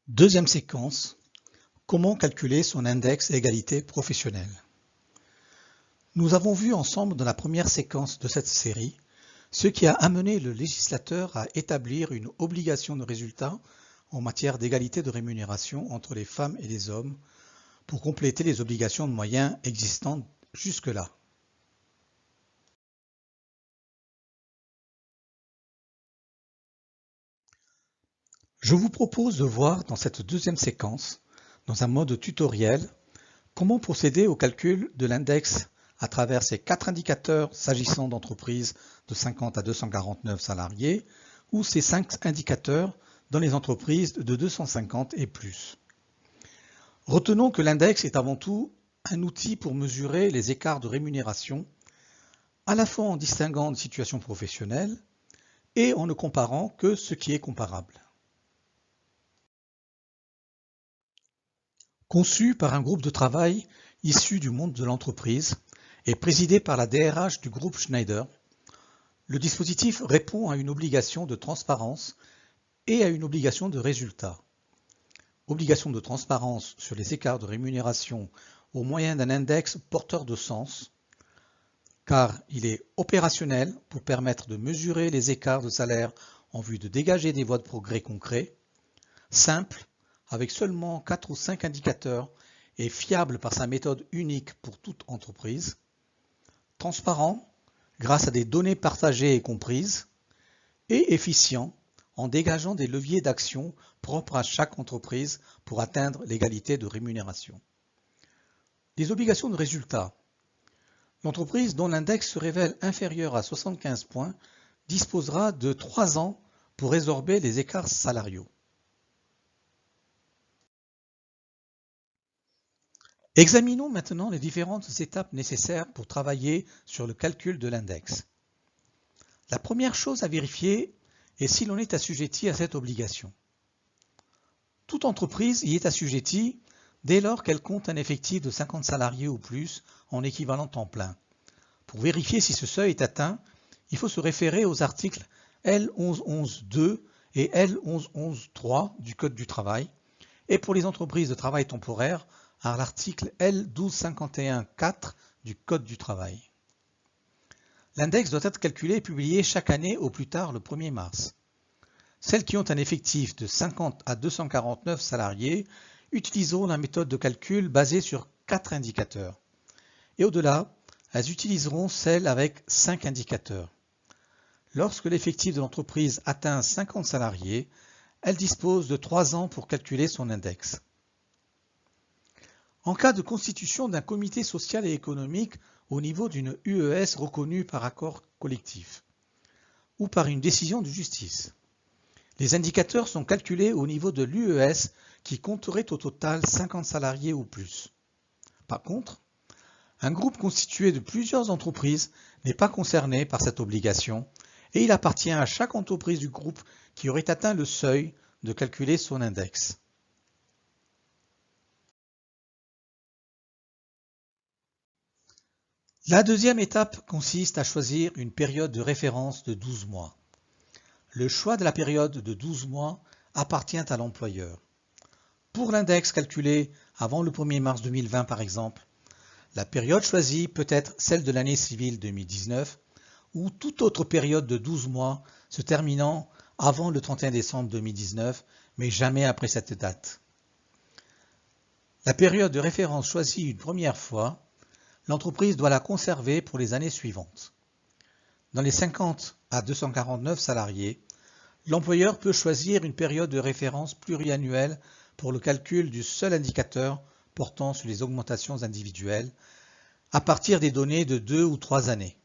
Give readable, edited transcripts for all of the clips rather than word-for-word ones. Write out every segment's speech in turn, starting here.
Deuxième séquence, comment calculer son index égalité professionnelle. Nous avons vu ensemble dans la première séquence de cette série ce qui a amené le législateur à établir une obligation de résultat en matière d'égalité de rémunération entre les femmes et les hommes pour compléter les obligations de moyens existantes jusque-là. Je vous propose de voir dans cette deuxième séquence, dans un mode tutoriel, comment procéder au calcul de l'index à travers ces 4 indicateurs s'agissant d'entreprises de 50 à 249 salariés ou ces 5 indicateurs dans les entreprises de 250 et plus. Retenons que l'index est avant tout un outil pour mesurer les écarts de rémunération, à la fois en distinguant de situations professionnelles et en ne comparant que ce qui est comparable. Conçu par un groupe de travail issu du monde de l'entreprise et présidé par la DRH du groupe Schneider, le dispositif répond à une obligation de transparence et à une obligation de résultat. Obligation de transparence sur les écarts de rémunération au moyen d'un index porteur de sens, car il est opérationnel pour permettre de mesurer les écarts de salaire en vue de dégager des voies de progrès concrets, simple, avec seulement 4 ou 5 indicateurs et fiable par sa méthode unique pour toute entreprise, transparent grâce à des données partagées et comprises, et efficient en dégageant des leviers d'action propres à chaque entreprise pour atteindre l'égalité de rémunération. Les obligations de résultat. L'entreprise dont l'index se révèle inférieur à 75 points disposera de 3 ans pour résorber les écarts salariaux. Examinons maintenant les différentes étapes nécessaires pour travailler sur le calcul de l'index. La première chose à vérifier est si l'on est assujetti à cette obligation. Toute entreprise y est assujettie dès lors qu'elle compte un effectif de 50 salariés ou plus en équivalent temps plein. Pour vérifier si ce seuil est atteint, il faut se référer aux articles L1111.2 et L1111.3 du Code du travail, et pour les entreprises de travail temporaire, à l'article L1251.4 du Code du travail. L'index doit être calculé et publié chaque année au plus tard le 1er mars. Celles qui ont un effectif de 50 à 249 salariés utiliseront la méthode de calcul basée sur 4 indicateurs. Et au-delà, elles utiliseront celle avec 5 indicateurs. Lorsque l'effectif de l'entreprise atteint 50 salariés, elle dispose de 3 ans pour calculer son index. En cas de constitution d'un comité social et économique au niveau d'une UES reconnue par accord collectif ou par une décision de justice, les indicateurs sont calculés au niveau de l'UES qui compterait au total 50 salariés ou plus. Par contre, un groupe constitué de plusieurs entreprises n'est pas concerné par cette obligation et il appartient à chaque entreprise du groupe qui aurait atteint le seuil de calculer son index. La deuxième étape consiste à choisir une période de référence de 12 mois. Le choix de la période de 12 mois appartient à l'employeur. Pour l'index calculé avant le 1er mars 2020 par exemple, la période choisie peut être celle de l'année civile 2019 ou toute autre période de 12 mois se terminant avant le 31 décembre 2019, mais jamais après cette date. La période de référence choisie une première fois, l'entreprise doit la conserver pour les années suivantes. Dans les 50 à 249 salariés, l'employeur peut choisir une période de référence pluriannuelle pour le calcul du seul indicateur portant sur les augmentations individuelles à partir des données de 2 ou 3 années.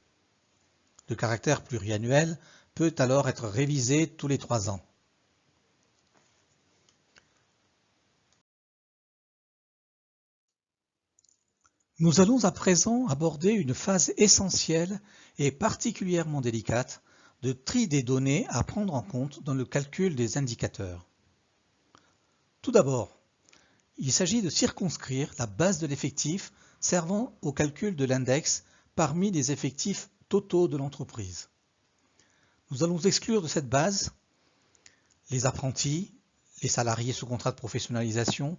Le caractère pluriannuel peut alors être révisé tous les 3 ans. Nous allons à présent aborder une phase essentielle et particulièrement délicate de tri des données à prendre en compte dans le calcul des indicateurs. Tout d'abord, il s'agit de circonscrire la base de l'effectif servant au calcul de l'index parmi les effectifs totaux de l'entreprise. Nous allons exclure de cette base les apprentis, les salariés sous contrat de professionnalisation,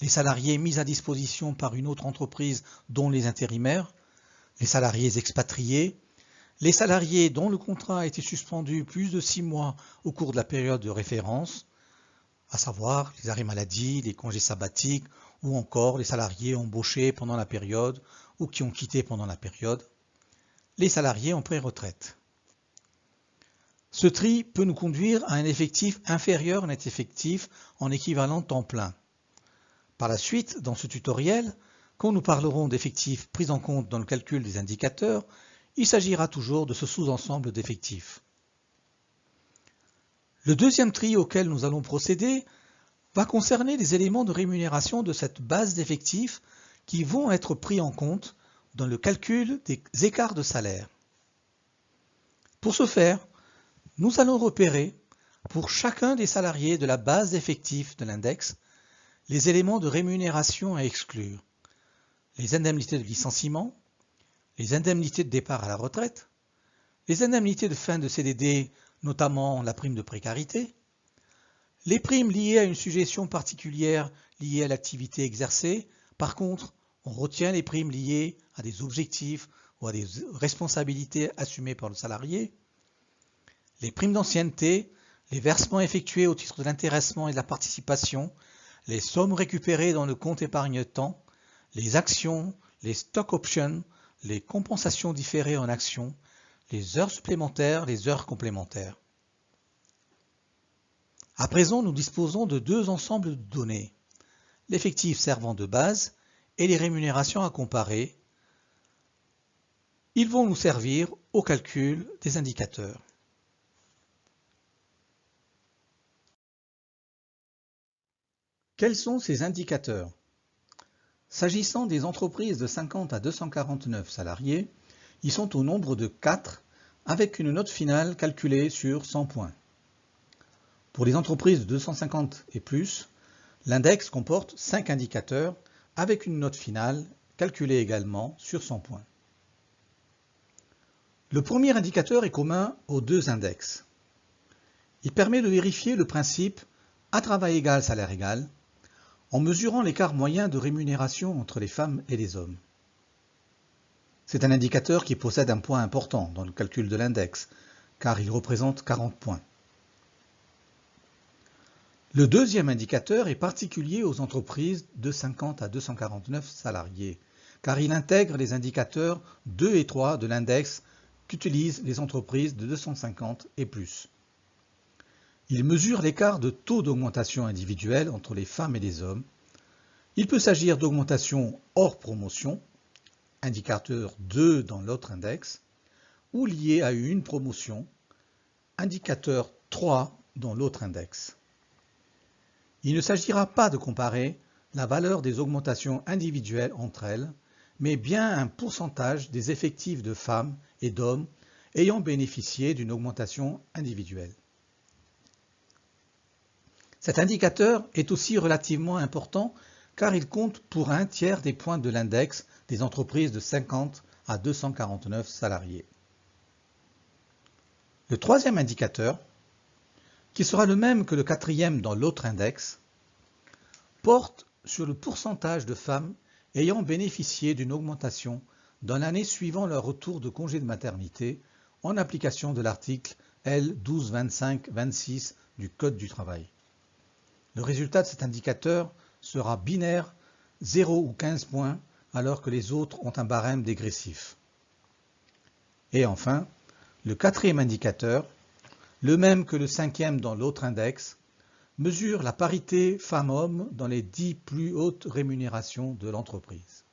les salariés mis à disposition par une autre entreprise dont les intérimaires, les salariés expatriés, les salariés dont le contrat a été suspendu plus de 6 mois au cours de la période de référence, à savoir les arrêts maladie, les congés sabbatiques ou encore les salariés embauchés pendant la période ou qui ont quitté pendant la période, les salariés en pré-retraite. Ce tri peut nous conduire à un effectif inférieur à net effectif en équivalent temps plein. Par la suite, dans ce tutoriel, quand nous parlerons d'effectifs pris en compte dans le calcul des indicateurs, il s'agira toujours de ce sous-ensemble d'effectifs. Le deuxième tri auquel nous allons procéder va concerner les éléments de rémunération de cette base d'effectifs qui vont être pris en compte dans le calcul des écarts de salaire. Pour ce faire, nous allons repérer pour chacun des salariés de la base d'effectifs de l'index les éléments de rémunération à exclure, les indemnités de licenciement, les indemnités de départ à la retraite, les indemnités de fin de CDD, notamment la prime de précarité, les primes liées à une sujétion particulière liée à l'activité exercée. Par contre, on retient les primes liées à des objectifs ou à des responsabilités assumées par le salarié, les primes d'ancienneté, les versements effectués au titre de l'intéressement et de la participation, les sommes récupérées dans le compte épargne-temps, les actions, les stock options, les compensations différées en actions, les heures supplémentaires, les heures complémentaires. À présent, nous disposons de deux ensembles de données, l'effectif servant de base et les rémunérations à comparer. Ils vont nous servir au calcul des indicateurs. Quels sont ces indicateurs? S'agissant des entreprises de 50 à 249 salariés, ils sont au nombre de 4 avec une note finale calculée sur 100 points. Pour les entreprises de 250 et plus, l'index comporte 5 indicateurs avec une note finale calculée également sur 100 points. Le premier indicateur est commun aux deux index. Il permet de vérifier le principe à travail égal, salaire égal, en mesurant l'écart moyen de rémunération entre les femmes et les hommes. C'est un indicateur qui possède un point important dans le calcul de l'index, car il représente 40 points. Le deuxième indicateur est particulier aux entreprises de 50 à 249 salariés, car il intègre les indicateurs 2 et 3 de l'index qu'utilisent les entreprises de 250 et plus. Il mesure l'écart de taux d'augmentation individuelle entre les femmes et les hommes. Il peut s'agir d'augmentation hors promotion, indicateur 2 dans l'autre index, ou lié à une promotion, indicateur 3 dans l'autre index. Il ne s'agira pas de comparer la valeur des augmentations individuelles entre elles, mais bien un pourcentage des effectifs de femmes et d'hommes ayant bénéficié d'une augmentation individuelle. Cet indicateur est aussi relativement important car il compte pour un tiers des points de l'index des entreprises de 50 à 249 salariés. Le troisième indicateur, qui sera le même que le quatrième dans l'autre index, porte sur le pourcentage de femmes ayant bénéficié d'une augmentation dans l'année suivant leur retour de congé de maternité en application de l'article L 1225-26 du Code du travail. Le résultat de cet indicateur sera binaire 0 ou 15 points alors que les autres ont un barème dégressif. Et enfin, le quatrième indicateur, le même que le cinquième dans l'autre index, mesure la parité femmes-hommes dans les 10 plus hautes rémunérations de l'entreprise.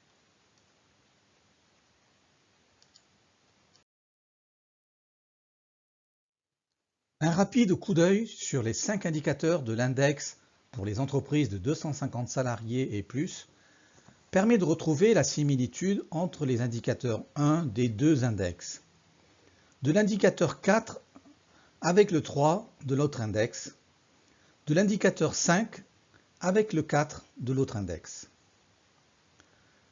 Un rapide coup d'œil sur les 5 indicateurs de l'index pour les entreprises de 250 salariés et plus permet de retrouver la similitude entre les indicateurs 1 des deux index. De l'indicateur 4 avec le 3 de l'autre index, de l'indicateur 5 avec le 4 de l'autre index.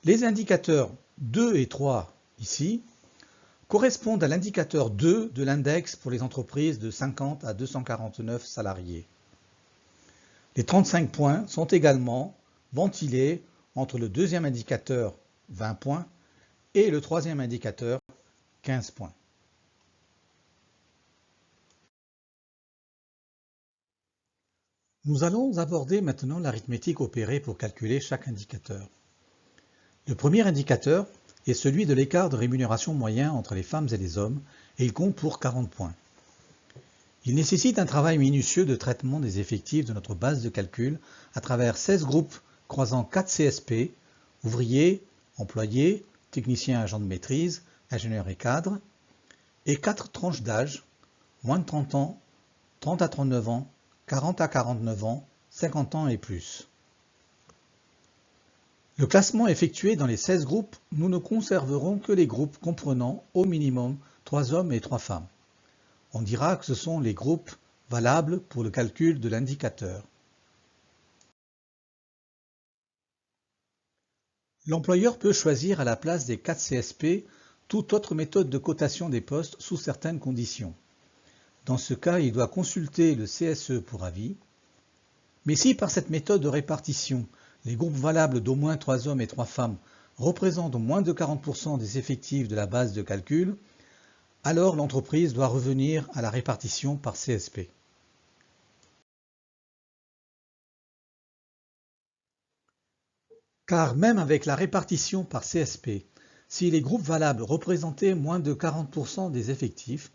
Les indicateurs 2 et 3 ici correspondent à l'indicateur 2 de l'index pour les entreprises de 50 à 249 salariés. Les 35 points sont également ventilés entre le deuxième indicateur 20 points et le troisième indicateur 15 points. Nous allons aborder maintenant l'arithmétique opérée pour calculer chaque indicateur. Le premier indicateur est celui de l'écart de rémunération moyen entre les femmes et les hommes et il compte pour 40 points. Il nécessite un travail minutieux de traitement des effectifs de notre base de calcul à travers 16 groupes croisant 4 CSP, ouvriers, employés, techniciens agents de maîtrise, ingénieurs et cadres, et 4 tranches d'âge, moins de 30 ans, 30 à 39 ans, 40 à 49 ans, 50 ans et plus. Le classement effectué dans les 16 groupes, nous ne conserverons que les groupes comprenant au minimum 3 hommes et 3 femmes. On dira que ce sont les groupes valables pour le calcul de l'indicateur. L'employeur peut choisir à la place des 4 CSP toute autre méthode de cotation des postes sous certaines conditions. Dans ce cas, il doit consulter le CSE pour avis. Mais si par cette méthode de répartition, les groupes valables d'au moins 3 hommes et 3 femmes représentent moins de 40% des effectifs de la base de calcul, alors l'entreprise doit revenir à la répartition par CSP. Car même avec la répartition par CSP, si les groupes valables représentaient moins de 40% des effectifs,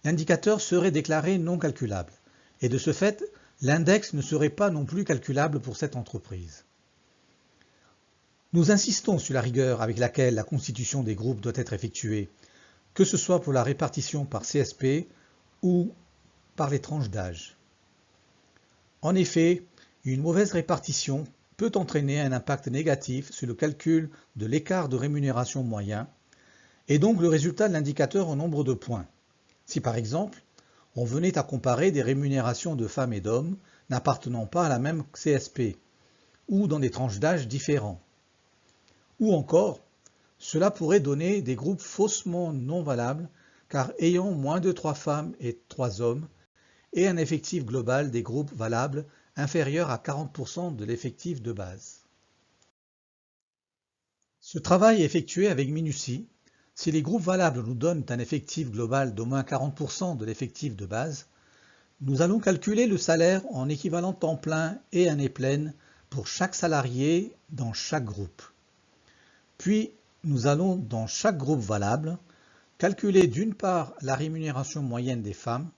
l'indicateur serait déclaré non calculable, et de ce fait, l'index ne serait pas non plus calculable pour cette entreprise. Nous insistons sur la rigueur avec laquelle la constitution des groupes doit être effectuée, que ce soit pour la répartition par CSP ou par les tranches d'âge. En effet, une mauvaise répartition peut entraîner un impact négatif sur le calcul de l'écart de rémunération moyen et donc le résultat de l'indicateur en nombre de points. Si par exemple, on venait à comparer des rémunérations de femmes et d'hommes n'appartenant pas à la même CSP ou dans des tranches d'âge différents. Ou encore, cela pourrait donner des groupes faussement non valables car ayant moins de 3 femmes et 3 hommes et un effectif global des groupes valables inférieur à 40% de l'effectif de base. Ce travail est effectué avec minutie. Si les groupes valables nous donnent un effectif global d'au moins 40% de l'effectif de base, nous allons calculer le salaire en équivalent temps plein et année pleine pour chaque salarié dans chaque groupe. Puis, nous allons, dans chaque groupe valable, calculer d'une part la rémunération moyenne des femmes,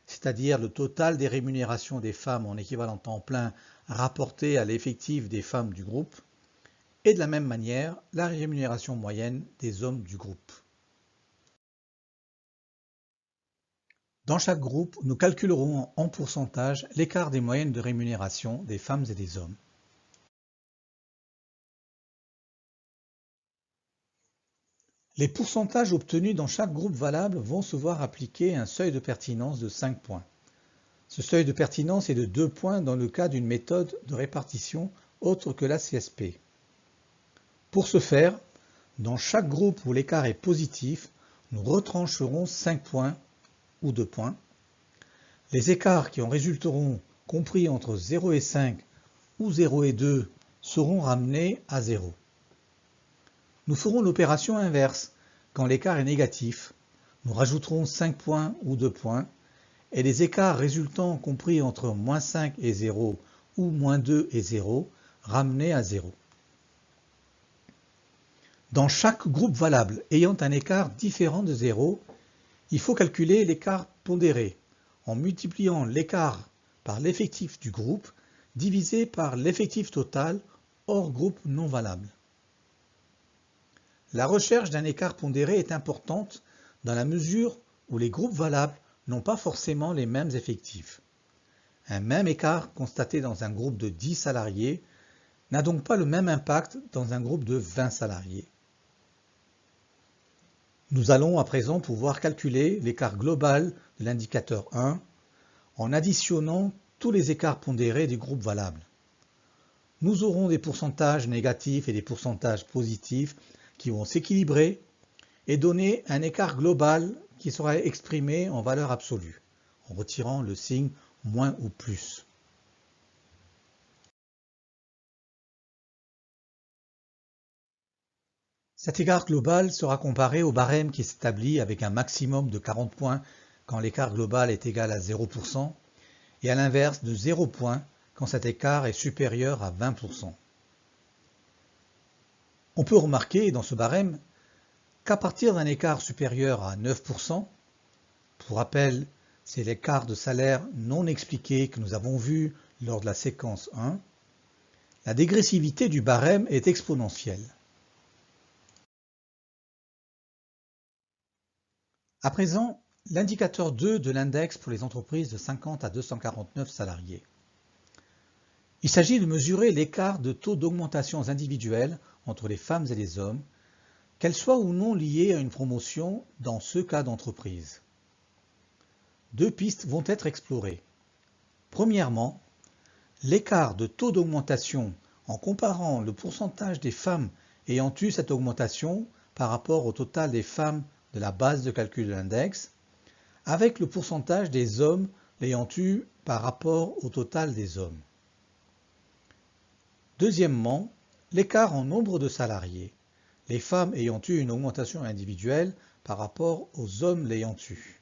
c'est-à-dire le total des rémunérations des femmes en équivalent temps plein rapporté à l'effectif des femmes du groupe, et de la même manière la rémunération moyenne des hommes du groupe. Dans chaque groupe, nous calculerons en pourcentage l'écart des moyennes de rémunération des femmes et des hommes. Les pourcentages obtenus dans chaque groupe valable vont se voir appliquer un seuil de pertinence de 5 points. Ce seuil de pertinence est de 2 points dans le cas d'une méthode de répartition autre que la CSP. Pour ce faire, dans chaque groupe où l'écart est positif, nous retrancherons 5 points ou 2 points. Les écarts qui en résulteront compris entre 0 et 5 ou 0 et 2 seront ramenés à 0. Nous ferons l'opération inverse. Quand l'écart est négatif, nous rajouterons 5 points ou 2 points et les écarts résultant compris entre moins 5 et 0 ou moins 2 et 0 ramenés à 0. Dans chaque groupe valable ayant un écart différent de 0, il faut calculer l'écart pondéré en multipliant l'écart par l'effectif du groupe divisé par l'effectif total hors groupe non valable. La recherche d'un écart pondéré est importante dans la mesure où les groupes valables n'ont pas forcément les mêmes effectifs. Un même écart constaté dans un groupe de 10 salariés n'a donc pas le même impact dans un groupe de 20 salariés. Nous allons à présent pouvoir calculer l'écart global de l'indicateur 1 en additionnant tous les écarts pondérés du groupe valable. Nous aurons des pourcentages négatifs et des pourcentages positifs qui vont s'équilibrer et donner un écart global qui sera exprimé en valeur absolue, en retirant le signe moins ou plus. Cet écart global sera comparé au barème qui s'établit avec un maximum de 40 points quand l'écart global est égal à 0% et à l'inverse de 0 points quand cet écart est supérieur à 20%. On peut remarquer dans ce barème qu'à partir d'un écart supérieur à 9%, pour rappel, c'est l'écart de salaire non expliqué que nous avons vu lors de la séquence 1, la dégressivité du barème est exponentielle. À présent, l'indicateur 2 de l'index pour les entreprises de 50 à 249 salariés. Il s'agit de mesurer l'écart de taux d'augmentation individuelle entre les femmes et les hommes, qu'elles soient ou non liées à une promotion dans ce cas d'entreprise. Deux pistes vont être explorées. Premièrement, l'écart de taux d'augmentation en comparant le pourcentage des femmes ayant eu cette augmentation par rapport au total des femmes de la base de calcul de l'index, avec le pourcentage des hommes l'ayant eu par rapport au total des hommes. Deuxièmement, l'écart en nombre de salariés, les femmes ayant eu une augmentation individuelle par rapport aux hommes l'ayant eu.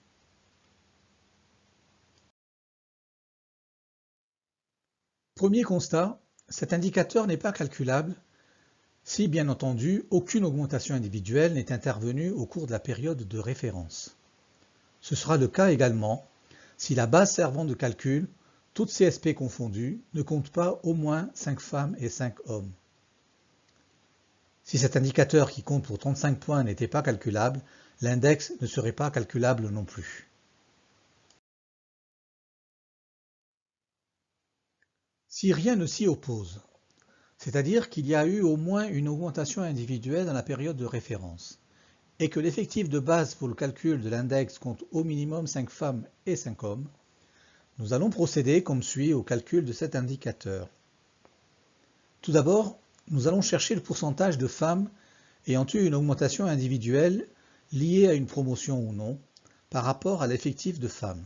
Premier constat, cet indicateur n'est pas calculable si, bien entendu, aucune augmentation individuelle n'est intervenue au cours de la période de référence. Ce sera le cas également si la base servant de calcul, toutes CSP confondues, ne compte pas au moins 5 femmes et 5 hommes. Si cet indicateur qui compte pour 35 points n'était pas calculable, l'index ne serait pas calculable non plus. Si rien ne s'y oppose, c'est-à-dire qu'il y a eu au moins une augmentation individuelle dans la période de référence, et que l'effectif de base pour le calcul de l'index compte au minimum 5 femmes et 5 hommes, nous allons procéder comme suit au calcul de cet indicateur. Tout d'abord, nous allons chercher le pourcentage de femmes ayant eu une augmentation individuelle liée à une promotion ou non par rapport à l'effectif de femmes.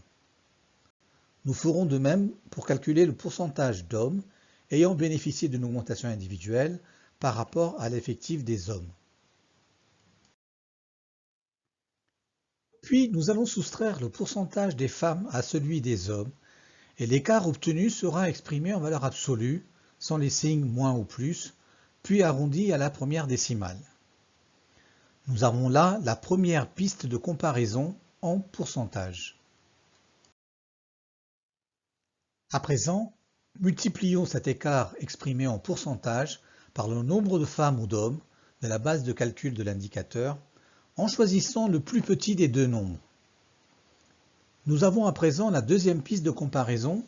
Nous ferons de même pour calculer le pourcentage d'hommes ayant bénéficié d'une augmentation individuelle par rapport à l'effectif des hommes. Puis nous allons soustraire le pourcentage des femmes à celui des hommes et l'écart obtenu sera exprimé en valeur absolue, sans les signes moins ou plus, puis arrondi à la première décimale. Nous avons là la première piste de comparaison en pourcentage. À présent, multiplions cet écart exprimé en pourcentage par le nombre de femmes ou d'hommes de la base de calcul de l'indicateur en choisissant le plus petit des deux nombres. Nous avons à présent la deuxième piste de comparaison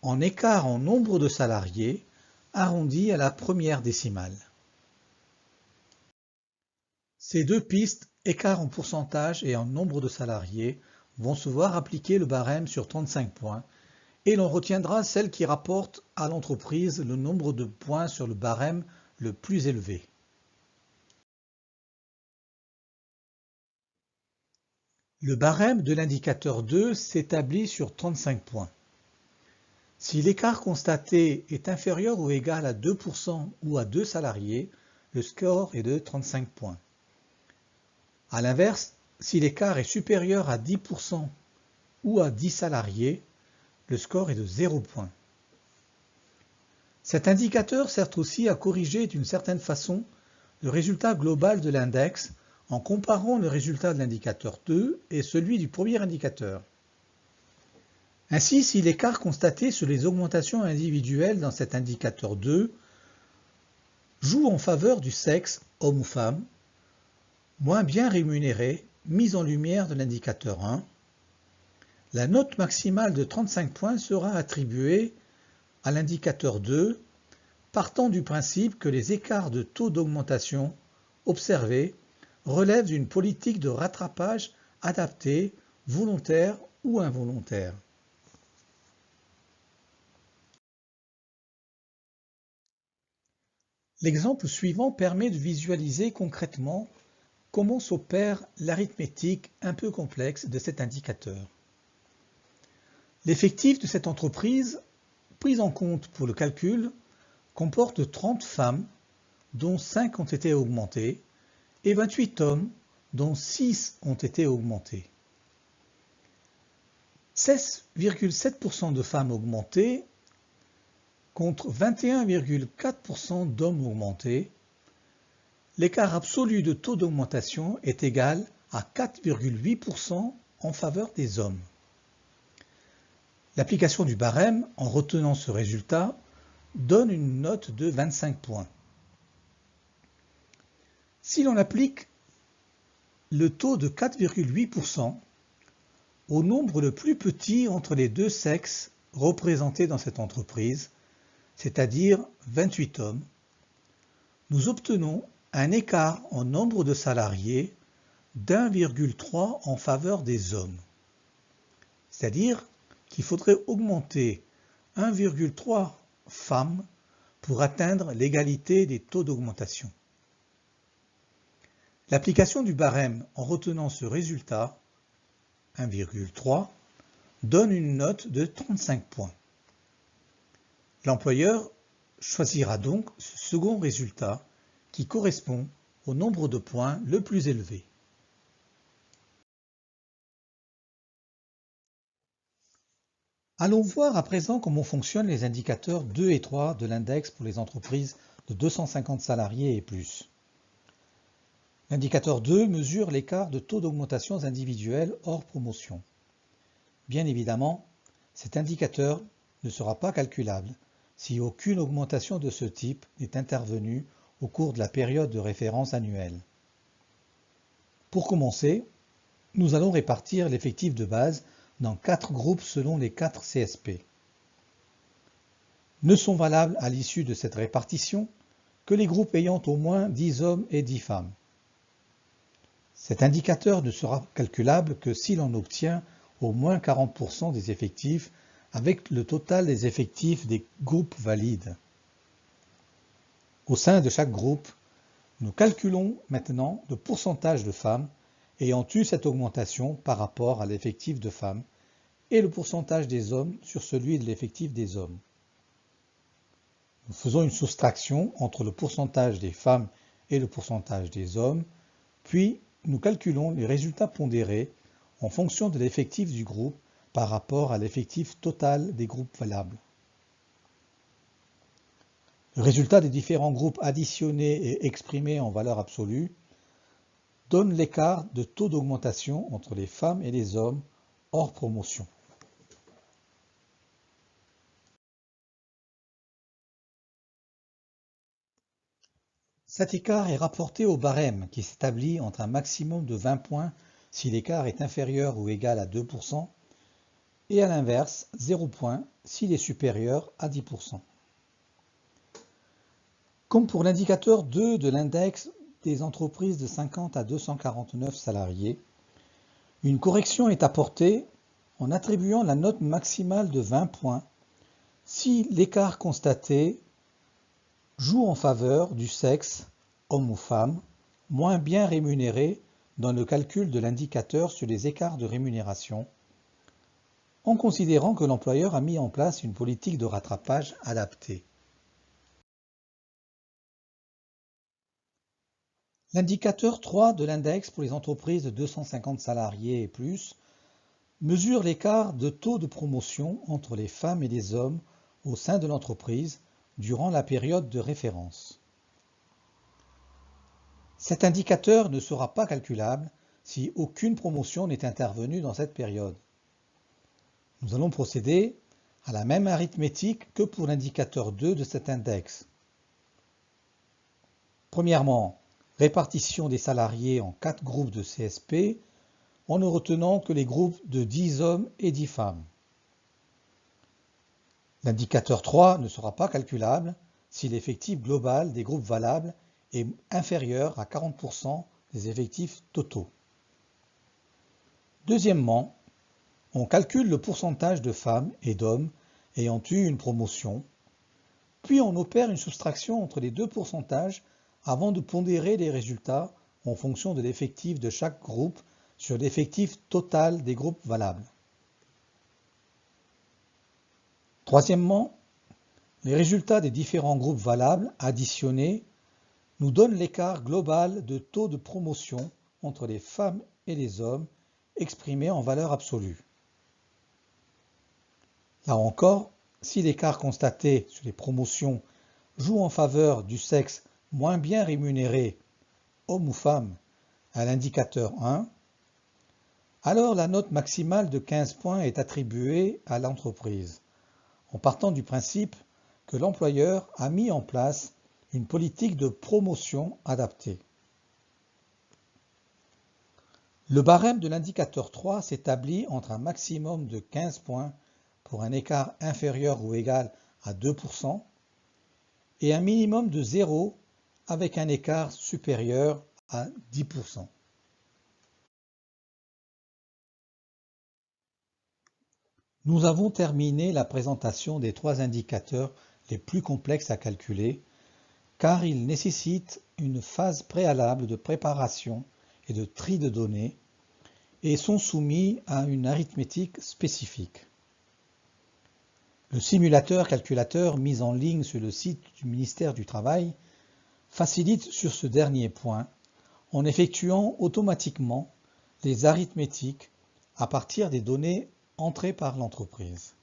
en écart en nombre de salariés arrondi à la première décimale. Ces deux pistes, écart en pourcentage et en nombre de salariés, vont se voir appliquer le barème sur 35 points et l'on retiendra celle qui rapporte à l'entreprise le nombre de points sur le barème le plus élevé. Le barème de l'indicateur 2 s'établit sur 35 points. Si l'écart constaté est inférieur ou égal à 2% ou à 2 salariés, le score est de 35 points. A l'inverse, si l'écart est supérieur à 10% ou à 10 salariés, le score est de 0 points. Cet indicateur sert aussi à corriger d'une certaine façon le résultat global de l'index en comparant le résultat de l'indicateur 2 et celui du premier indicateur. Ainsi, si l'écart constaté sur les augmentations individuelles dans cet indicateur 2 joue en faveur du sexe, homme ou femme, moins bien rémunéré, mis en lumière de l'indicateur 1, la note maximale de 35 points sera attribuée à l'indicateur 2, partant du principe que les écarts de taux d'augmentation observés relèvent d'une politique de rattrapage adaptée, volontaire ou involontaire. L'exemple suivant permet de visualiser concrètement comment s'opère l'arithmétique un peu complexe de cet indicateur. L'effectif de cette entreprise, pris en compte pour le calcul, comporte 30 femmes, dont 5 ont été augmentées, et 28 hommes, dont 6 ont été augmentés. 16,7% de femmes augmentées contre 21,4% d'hommes augmentés. L'écart absolu de taux d'augmentation est égal à 4,8% en faveur des hommes. L'application du barème, en retenant ce résultat, donne une note de 25 points. Si l'on applique le taux de 4,8% au nombre le plus petit entre les deux sexes représentés dans cette entreprise, c'est-à-dire 28 hommes, nous obtenons un écart en nombre de salariés d'1,3 en faveur des hommes. C'est-à-dire qu'il faudrait augmenter 1,3 femmes pour atteindre l'égalité des taux d'augmentation. L'application du barème en retenant ce résultat, 1,3, donne une note de 35 points. L'employeur choisira donc ce second résultat qui correspond au nombre de points le plus élevé. Allons voir à présent comment fonctionnent les indicateurs 2 et 3 de l'index pour les entreprises de 250 salariés et plus. L'indicateur 2 mesure l'écart de taux d'augmentation individuels hors promotion. Bien évidemment, cet indicateur ne sera pas calculable si aucune augmentation de ce type n'est intervenue au cours de la période de référence annuelle. Pour commencer, nous allons répartir l'effectif de base dans 4 groupes selon les 4 CSP. Ne sont valables à l'issue de cette répartition que les groupes ayant au moins 10 hommes et 10 femmes. Cet indicateur ne sera calculable que si l'on obtient au moins 40% des effectifs avec le total des effectifs des groupes valides. Au sein de chaque groupe, nous calculons maintenant le pourcentage de femmes ayant eu cette augmentation par rapport à l'effectif de femmes et le pourcentage des hommes sur celui de l'effectif des hommes. Nous faisons une soustraction entre le pourcentage des femmes et le pourcentage des hommes, puis nous calculons les résultats pondérés en fonction de l'effectif du groupe par rapport à l'effectif total des groupes valables. Le résultat des différents groupes additionnés et exprimés en valeur absolue donne l'écart de taux d'augmentation entre les femmes et les hommes hors promotion. Cet écart est rapporté au barème qui s'établit entre un maximum de 20 points si l'écart est inférieur ou égal à 2% et à l'inverse 0 points s'il est supérieur à 10%. Comme pour l'indicateur 2 de l'index des entreprises de 50 à 249 salariés, une correction est apportée en attribuant la note maximale de 20 points si l'écart constaté joue en faveur du sexe, homme ou femme, moins bien rémunéré dans le calcul de l'indicateur sur les écarts de rémunération, en considérant que l'employeur a mis en place une politique de rattrapage adaptée. L'indicateur 3 de l'index pour les entreprises de 250 salariés et plus mesure l'écart de taux de promotion entre les femmes et les hommes au sein de l'entreprise durant la période de référence. Cet indicateur ne sera pas calculable si aucune promotion n'est intervenue dans cette période. Nous allons procéder à la même arithmétique que pour l'indicateur 2 de cet index. Premièrement, répartition des salariés en 4 groupes de CSP en ne retenant que les groupes de 10 hommes et 10 femmes. L'indicateur 3 ne sera pas calculable si l'effectif global des groupes valables est inférieur à 40% des effectifs totaux. Deuxièmement, on calcule le pourcentage de femmes et d'hommes ayant eu une promotion, puis on opère une soustraction entre les deux pourcentages avant de pondérer les résultats en fonction de l'effectif de chaque groupe sur l'effectif total des groupes valables. Troisièmement, les résultats des différents groupes valables additionnés nous donne l'écart global de taux de promotion entre les femmes et les hommes exprimé en valeur absolue. Là encore, si l'écart constaté sur les promotions joue en faveur du sexe moins bien rémunéré, homme ou femme, à l'indicateur 1, alors la note maximale de 15 points est attribuée à l'entreprise, en partant du principe que l'employeur a mis en place une politique de promotion adaptée. Le barème de l'indicateur 3 s'établit entre un maximum de 15 points pour un écart inférieur ou égal à 2% et un minimum de 0 avec un écart supérieur à 10%. Nous avons terminé la présentation des 3 indicateurs les plus complexes à calculer, car ils nécessitent une phase préalable de préparation et de tri de données et sont soumis à une arithmétique spécifique. Le simulateur calculateur mis en ligne sur le site du ministère du Travail facilite sur ce dernier point en effectuant automatiquement les arithmétiques à partir des données entrées par l'entreprise.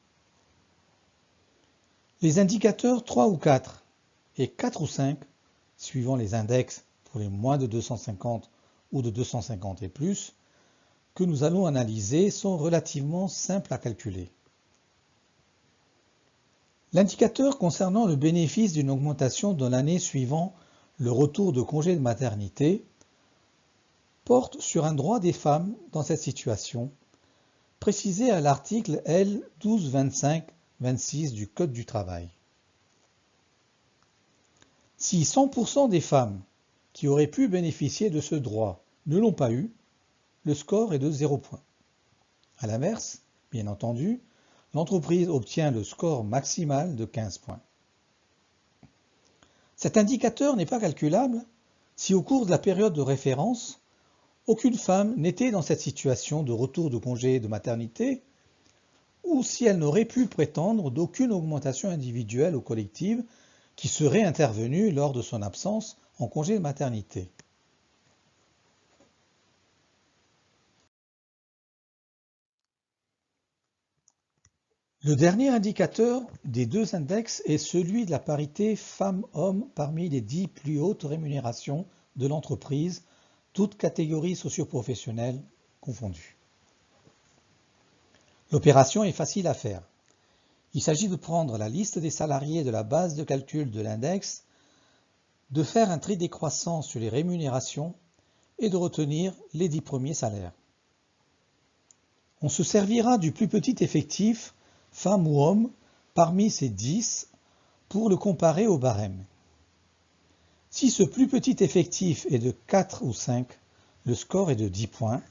Les indicateurs 3 ou 4 et 4 ou 5, suivant les index pour les moins de 250 ou de 250 et plus, que nous allons analyser sont relativement simples à calculer. L'indicateur concernant le bénéfice d'une augmentation dans l'année suivant le retour de congé de maternité porte sur un droit des femmes dans cette situation, précisé à l'article L 1225-26 du Code du travail. Si 100% des femmes qui auraient pu bénéficier de ce droit ne l'ont pas eu, le score est de 0 points. À l'inverse, bien entendu, l'entreprise obtient le score maximal de 15 points. Cet indicateur n'est pas calculable si au cours de la période de référence, aucune femme n'était dans cette situation de retour de congé de maternité ou si elle n'aurait pu prétendre d'aucune augmentation individuelle ou collective qui serait intervenue lors de son absence en congé de maternité. Le dernier indicateur des 2 index est celui de la parité femmes-hommes parmi les 10 plus hautes rémunérations de l'entreprise, toutes catégories socio-professionnelles confondues. L'opération est facile à faire. Il s'agit de prendre la liste des salariés de la base de calcul de l'index, de faire un tri décroissant sur les rémunérations et de retenir les 10 premiers salaires. On se servira du plus petit effectif, femme ou homme, parmi ces 10 pour le comparer au barème. Si ce plus petit effectif est de 4 ou 5, le score est de 10 points.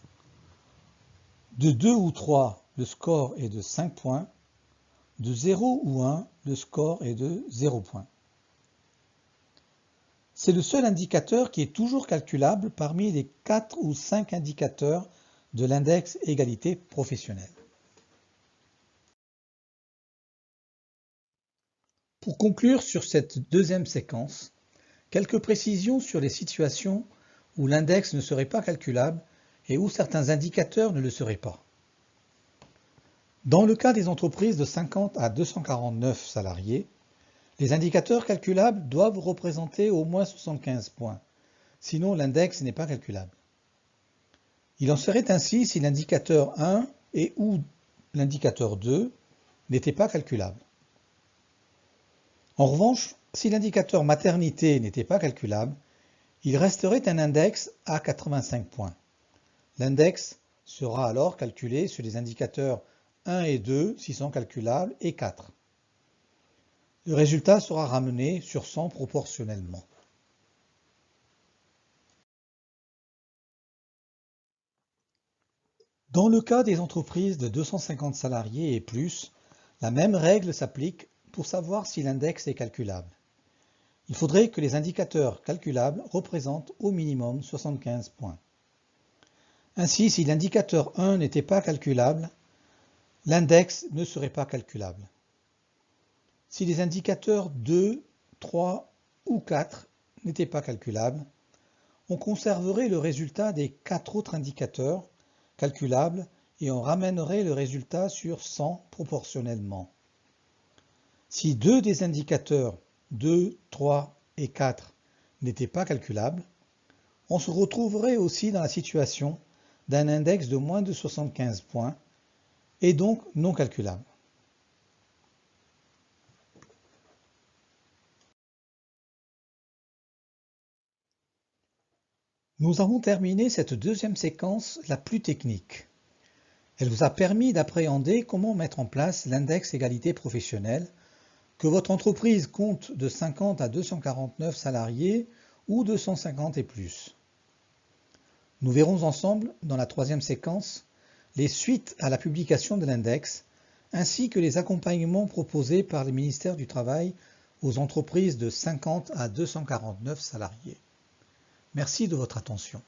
De 2 ou 3, le score est de 5 points. De 0 ou 1, le score est de 0 points. C'est le seul indicateur qui est toujours calculable parmi les 4 ou 5 indicateurs de l'index égalité professionnelle. Pour conclure sur cette deuxième séquence, quelques précisions sur les situations où l'index ne serait pas calculable et où certains indicateurs ne le seraient pas. Dans le cas des entreprises de 50 à 249 salariés, les indicateurs calculables doivent représenter au moins 75 points, sinon l'index n'est pas calculable. Il en serait ainsi si l'indicateur 1 et ou l'indicateur 2 n'étaient pas calculables. En revanche, si l'indicateur maternité n'était pas calculable, il resterait un index à 85 points. L'index sera alors calculé sur les indicateurs 1 et 2 s'ils sont calculables et 4. Le résultat sera ramené sur 100 proportionnellement. Dans le cas des entreprises de 250 salariés et plus, la même règle s'applique pour savoir si l'index est calculable. Il faudrait que les indicateurs calculables représentent au minimum 75 points. Ainsi, si l'indicateur 1 n'était pas calculable, l'index ne serait pas calculable. Si les indicateurs 2, 3 ou 4 n'était pas calculable, on conserverait le résultat des 4 autres indicateurs calculables et on ramènerait le résultat sur 100 proportionnellement. Si 2 des indicateurs 2, 3 et 4 n'étaient pas calculables, on se retrouverait aussi dans la situation d'un index de moins de 75 points et donc non calculable. Nous avons terminé cette deuxième séquence la plus technique. Elle vous a permis d'appréhender comment mettre en place l'index égalité professionnelle, que votre entreprise compte de 50 à 249 salariés ou 250 et plus. Nous verrons ensemble, dans la troisième séquence, les suites à la publication de l'index, ainsi que les accompagnements proposés par le ministère du Travail aux entreprises de 50 à 249 salariés. Merci de votre attention.